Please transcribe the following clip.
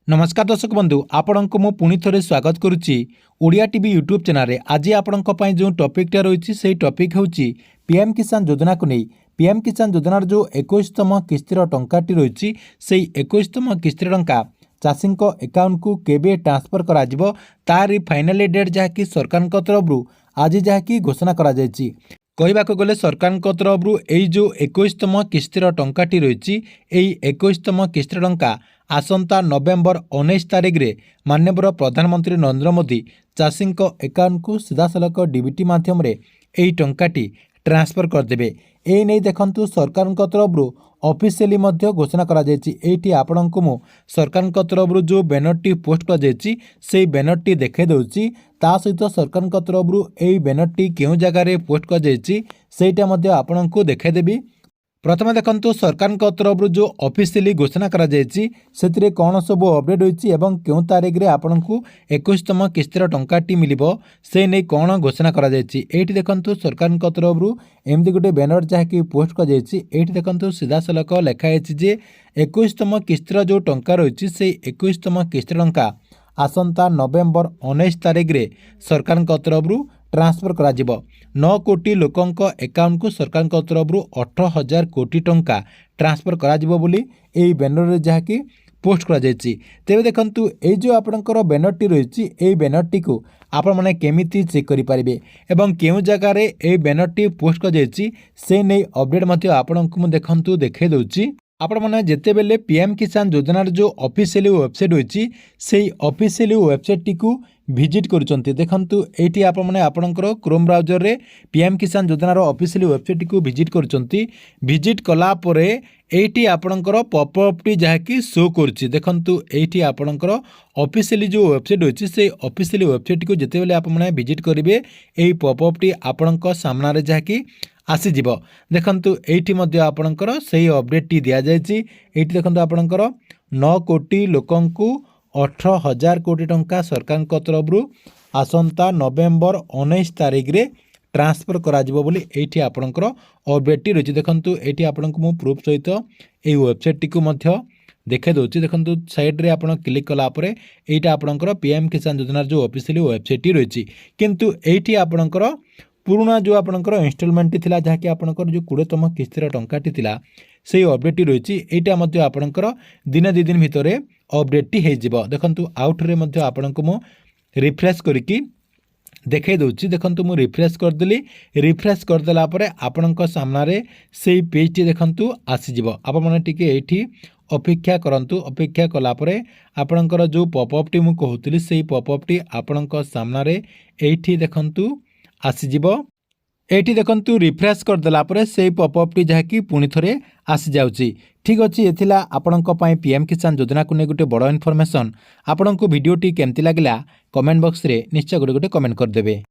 नमस्कार दर्शक बंधु आपण को मु पुणी थे स्वागत करुच्ची ओडिया टीवी यूट्यूब चैनल रे। आज आपण जो टॉपिकटा रही से टॉपिक हूँ पीएम किसान योजना को नहीं। पीएम किसान योजनार जो 21तम किस्तिर टंकाटी रही से 21तम किस्तिर टंका चाषी अकाउंट को केबे ट्रांसफर करा जिवो तार फाइनल डेट जहाँकि सरकार तरफ आज जहाँकि घोषणा करा जायछि। कहवाक गले सरकार तरफ यही जो 21तम किस्तिर टंकाटी रही 21तम किस्तिर टंका आसंता नवेम्बर 19 तारिख रे माननीय प्रधानमंत्री नरेंद्र मोदी चाषी अकाउंट को सीधासलख डीबीटी माध्यम रे एही टंकाटी ट्रांसफर करदेबे। ए नहीं देखंतु सरकार तरफ ऑफिशियली मध्य घोषणा करा जायछि। एठी आपन को मु सरकार तरफ जो बैनरटी पोस्ट कर जायछि सेही बैनरटी देखे दउछि। ता सहित सरकार तरफ एही बैनरटी केउ जगह रे पोस्ट कर जायछि सेटा मध्य आपन को देखे देबी। प्रथम देखंतु सरकार तरफ जो ऑफिशियली घोषणा करा जायछि सेतिरे कोन सब अपडेट होइछि एवं केउ तारिख रे आपन को 21तम किस्तिर टंकाटी मिलिबो से नै कोन घोषणा करा जायछि। एठी देखंतु सरकार तरफ एमदी गोटे बैनर जहाँकि पोस्ट कर जायछि। एठी देखंतु सीधा सलख लिखा है जे 21तम किस्तिर जो टंका रही से 21तम किस्तिर टंका आसंता नवेम्बर 19 तारिख रे सरकार तरफ ट्रांसफर करा जिवो। 9 कोटी लोकंक अकाउंट को सरकार तरफ 18,000 कोटी टंका ट्रांसफर करा जिवो बोली एही बैनर रे जहाँकि पोस्ट करा जायछि। तेबे देखंतु ए जो आपनकर बैनरटी रही एही बैनरटी को आपण माने केमिति चेक करि परिबे एवं केउ जगह रे एही बैनरटी पोस्ट कर जायछि से नै अपडेट मते आपनकु मु देखंतु देखे दउछि। आपण माने जेते बेले पीएम किसान योजनार जो ऑफिशियली वेबसाइट होइछि सेही ऑफिशियली वेबसाइट टी को विजिट करूचंती। देखंतु एठी आपण माने आपनकर क्रोम ब्राउजर रे पीएम किसान योजनार ऑफिशियली वेबसाइट टी को विजिट करूचंती। विजिट कला परे एठी आपनकर पॉपअप टी जहाँकि शो करछि। देखंतु एठी आपनकर ऑफिशियली जो वेबसाइट होइछि से ऑफिशियली वेबसाइट को जेते बेले आपण माने विजिट करिवे एही पॉपअप टी आपनकर सामना रे जहाँकि आसीजिव। देखंतु एठी मध्य आपनकर सही अपडेट टी दिया जायछि। एठी देखंतु आपनकर 9 कोटी लोकंकु 18,000 कोटी टंका सरकार तरफ आसंता नवेम्बर 19 तारिख रे ट्रांसफर करा जिवो बोली एठी आपनकर अपडेट टी रही। देखंतु एठी आपनकु मु प्रूफ सहित एही वेबसाइट टी को मध्य देखे दउछि। देखंतु साइड रे आपण क्लिक कला परे एटा आपनकर पीएम किसान योजना जो ऑफिशियली वेबसाइट टी रही। किंतु एठी आपनकर पुराना जो आपनकर इंस्टॉलमेंट टी थिला जहाँकि आपनकर जो 20तम किस्तिर टंकाटी थिला सेही अपडेट टी रही। एटा मध्य आपनकर दिन 2 दिन भितरे अपडेट टी हे जिवो। देखंतु आउट रे मध्य आपनकु मु रिफ्रेश करिकि देखे दउछि। देखंतु मु रिफ्रेश कर देली। रिफ्रेश कर देला परे आपनक सामना रे सेही पेज टी देखंतु आसी जिवो। आपण माने टिके एठी अपेक्षा करंतु। अपेक्षा कला परे आपनकर जो पॉपअप टी मु कहउतली सेही पॉपअप टी आपनक सामना रे एठी देखंतु आसीजिव। एठी देखंतु रिफ्रेश कर देला परे सेही पॉपअप टी जहाँकि पुणी थरे आसी जाउछि। ठीक अछि एथिला आपनक पई पीएम किसान योजना को ने गोटे बड़ इनफॉरमेशन। आपनक वीडियो टी केमति लागला कमेंट बॉक्स रे निश्चय गोटे कमेंट कर देबे।